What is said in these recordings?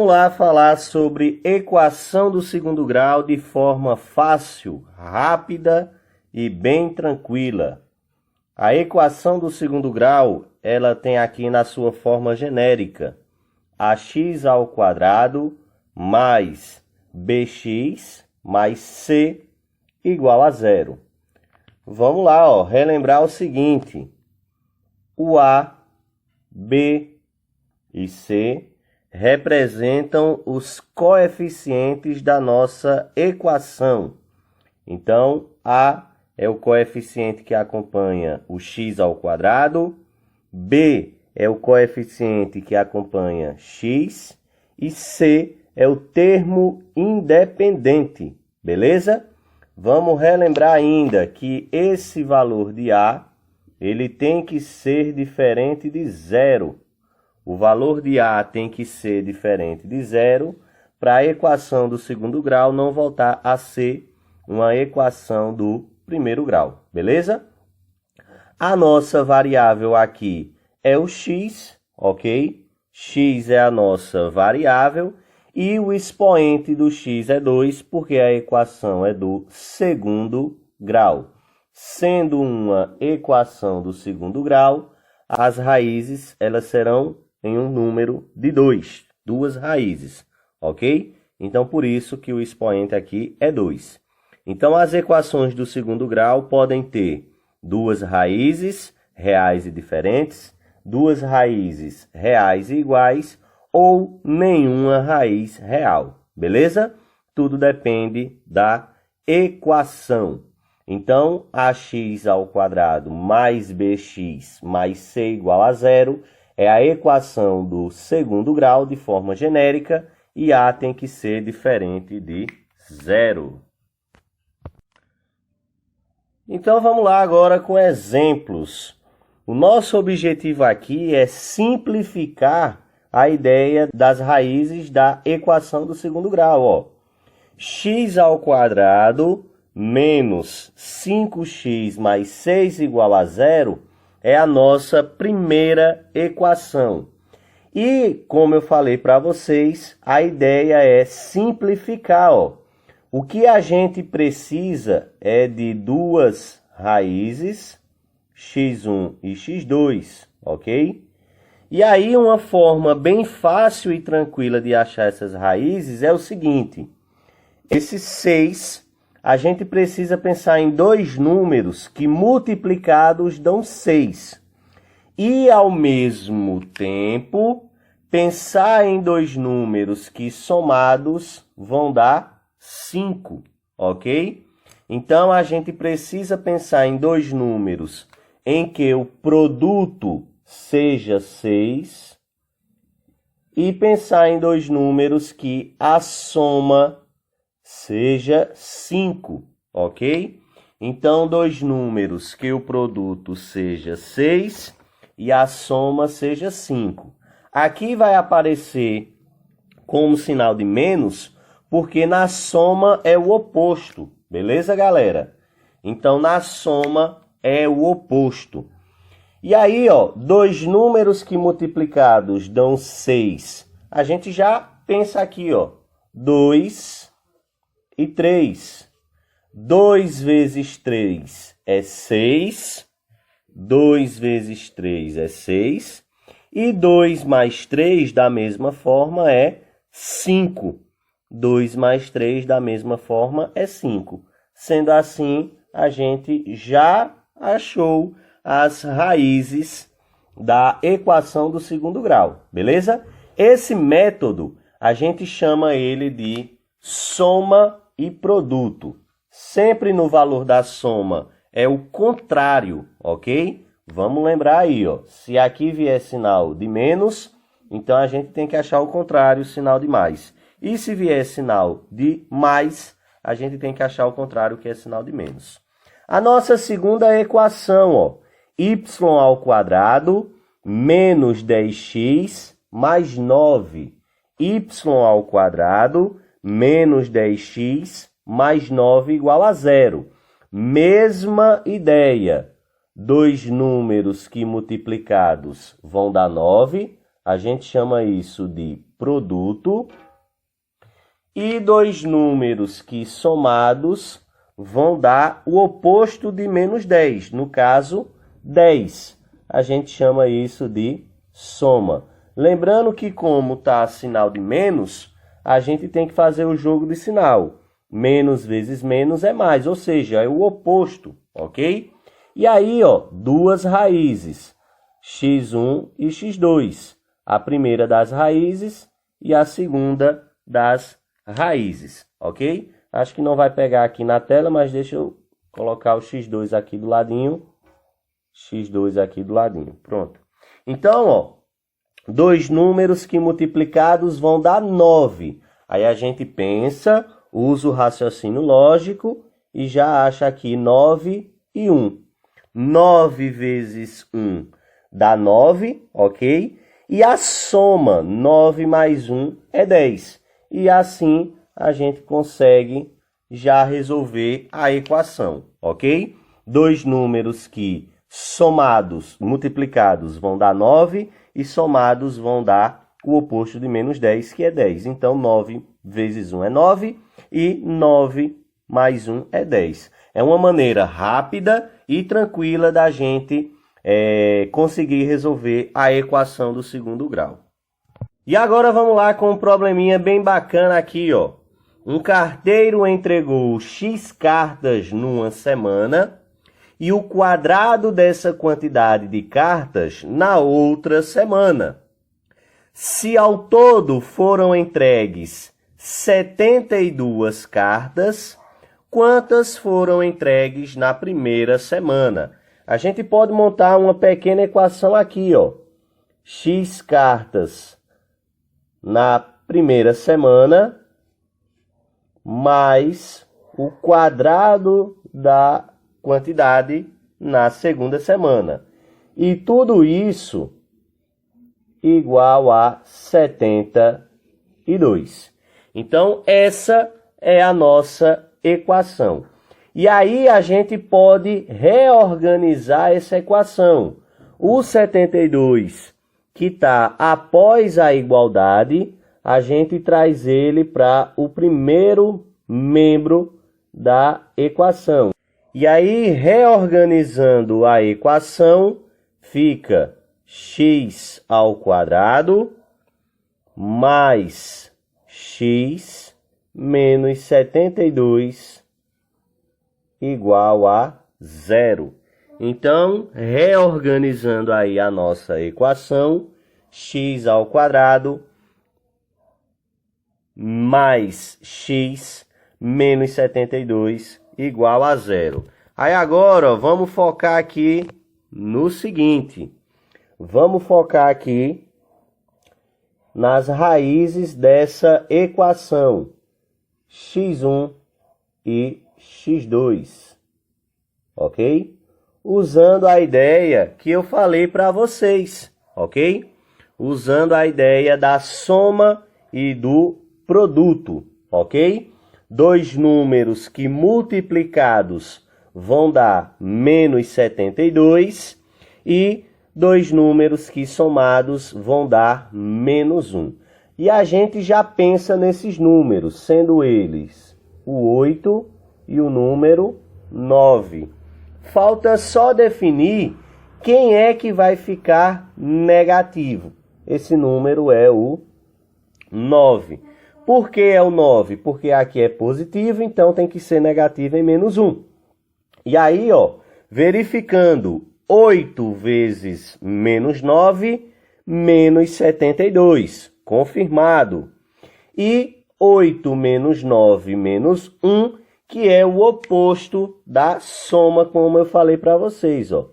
Vamos lá falar sobre equação do segundo grau de forma fácil, rápida e bem tranquila. A equação do segundo grau, ela tem aqui na sua forma genérica ax² mais bx mais c igual a zero. Vamos lá, relembrar o seguinte. O A, B e C representam os coeficientes da nossa equação. Então, A é o coeficiente que acompanha o x², B é o coeficiente que acompanha x e C é o termo independente, beleza? Vamos relembrar ainda que esse valor de A, ele tem que ser diferente de zero. O valor de A tem que ser diferente de zero para a equação do segundo grau não voltar a ser uma equação do primeiro grau, beleza? A nossa variável aqui é o x, ok? X é a nossa variável e o expoente do x é 2, porque a equação é do segundo grau. Sendo uma equação do segundo grau, as raízes elas serão em um número de 2, duas raízes, ok? Então, por isso que o expoente aqui é 2. Então, as equações do segundo grau podem ter duas raízes reais e diferentes, duas raízes reais e iguais ou nenhuma raiz real, beleza? Tudo depende da equação. Então, ax² mais bx mais c igual a zero é a equação do segundo grau de forma genérica e A tem que ser diferente de zero. Então, vamos lá agora com exemplos. O nosso objetivo aqui é simplificar a ideia das raízes da equação do segundo grau. x² menos 5x mais 6 igual a zero é a nossa primeira equação. E, como eu falei para vocês, a ideia é simplificar. O que a gente precisa é de duas raízes, x1 e x2, ok? E aí, uma forma bem fácil e tranquila de achar essas raízes é o seguinte. Esse 6, a gente precisa pensar em dois números que multiplicados dão 6. E, ao mesmo tempo, pensar em dois números que somados vão dar 5, ok? Então, a gente precisa pensar em dois números em que o produto seja 6 e pensar em dois números que a soma seja 5, ok? Então, dois números que o produto seja 6 e a soma seja 5. Aqui vai aparecer como sinal de menos, porque na soma é o oposto, beleza, galera? Então, na soma é o oposto. E aí, dois números que multiplicados dão 6. A gente já pensa aqui, 2 e 3. 2 vezes 3 é 6. 2 vezes 3 é 6. E 2 mais 3 da mesma forma é 5. 2 mais 3 da mesma forma é 5. Sendo assim, a gente já achou as raízes da equação do segundo grau, beleza? Esse método, a gente chama ele de soma e produto. Sempre no valor da soma é o contrário, ok? Vamos lembrar aí, se aqui vier sinal de menos, então a gente tem que achar o contrário, sinal de mais. E se vier sinal de mais, a gente tem que achar o contrário, que é sinal de menos. A nossa segunda equação, y² menos 10x mais 9. y² menos 10x mais 9 igual a zero. Mesma ideia. Dois números que multiplicados vão dar 9. A gente chama isso de produto e dois números que somados vão dar o oposto de menos 10, no caso, 10. A gente chama isso de soma. Lembrando que como está sinal de menos, a gente tem que fazer o jogo de sinal. Menos vezes menos é mais, ou seja, é o oposto, ok? E aí, ó, duas raízes, x1 e x2. A primeira das raízes e a segunda das raízes, ok? Acho que não vai pegar aqui na tela, mas deixa eu colocar o x2 aqui do ladinho. X2 aqui do ladinho, pronto. Então, ó, dois números que multiplicados vão dar 9. Aí a gente pensa, usa o raciocínio lógico e já acha aqui 9 e 1. 9 vezes 1 dá 9, ok? E a soma 9 mais 1 é 10. E assim a gente consegue já resolver a equação, ok? Dois números que somados, multiplicados, vão dar 9 e somados vão dar o oposto de menos 10, que é 10. Então, 9 vezes 1 é 9 e 9 mais 1 é 10. É uma maneira rápida e tranquila da gente conseguir resolver a equação do segundo grau. E agora vamos lá com um probleminha bem bacana aqui, ó. Um carteiro entregou X cartas numa semana e o quadrado dessa quantidade de cartas na outra semana. Se ao todo foram entregues 72 cartas, quantas foram entregues na primeira semana? A gente pode montar uma pequena equação aqui, ó. X cartas na primeira semana mais o quadrado da quantidade na segunda semana. E tudo isso igual a 72. Então, essa é a nossa equação. E aí a gente pode reorganizar essa equação. O 72, que está após a igualdade, a gente traz ele para o primeiro membro da equação. E aí, reorganizando a equação, fica x ao quadrado mais x menos 72 igual a 0. Então, reorganizando aí a nossa equação, x ao quadrado mais x menos 72 igual a 0. Aí agora, ó, vamos focar aqui no seguinte. Vamos focar aqui nas raízes dessa equação. x1 e x2. Ok? Usando a ideia que eu falei para vocês. Ok? Usando a ideia da soma e do produto. Ok? Dois números que multiplicados vão dar menos 72 e dois números que somados vão dar menos 1. E a gente já pensa nesses números, sendo eles o 8 e o número 9. Falta só definir quem é que vai ficar negativo. Esse número é o 9. Por que é o 9? Porque aqui é positivo, então tem que ser negativo em menos 1. E aí, ó, verificando 8 vezes menos 9, menos 72. Confirmado. E 8 menos 9 menos 1, que é o oposto da soma, como eu falei para vocês, ó.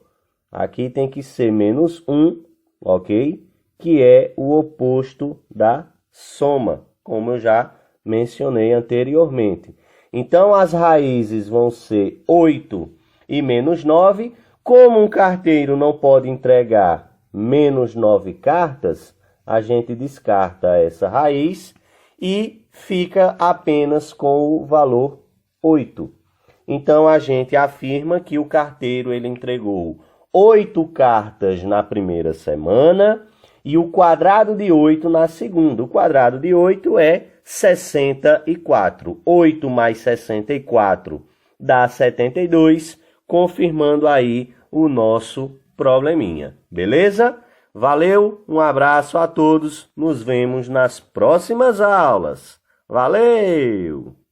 Aqui tem que ser menos 1, ok? Que é o oposto da soma, como eu já mencionei anteriormente. Então, as raízes vão ser 8 e menos 9. Como um carteiro não pode entregar menos 9 cartas, a gente descarta essa raiz e fica apenas com o valor 8. Então, a gente afirma que o carteiro ele entregou 8 cartas na primeira semana e o quadrado de 8 na segunda. O quadrado de 8 é 64. 8 mais 64 dá 72, confirmando aí o nosso probleminha. Beleza? Valeu, um abraço a todos, nos vemos nas próximas aulas. Valeu!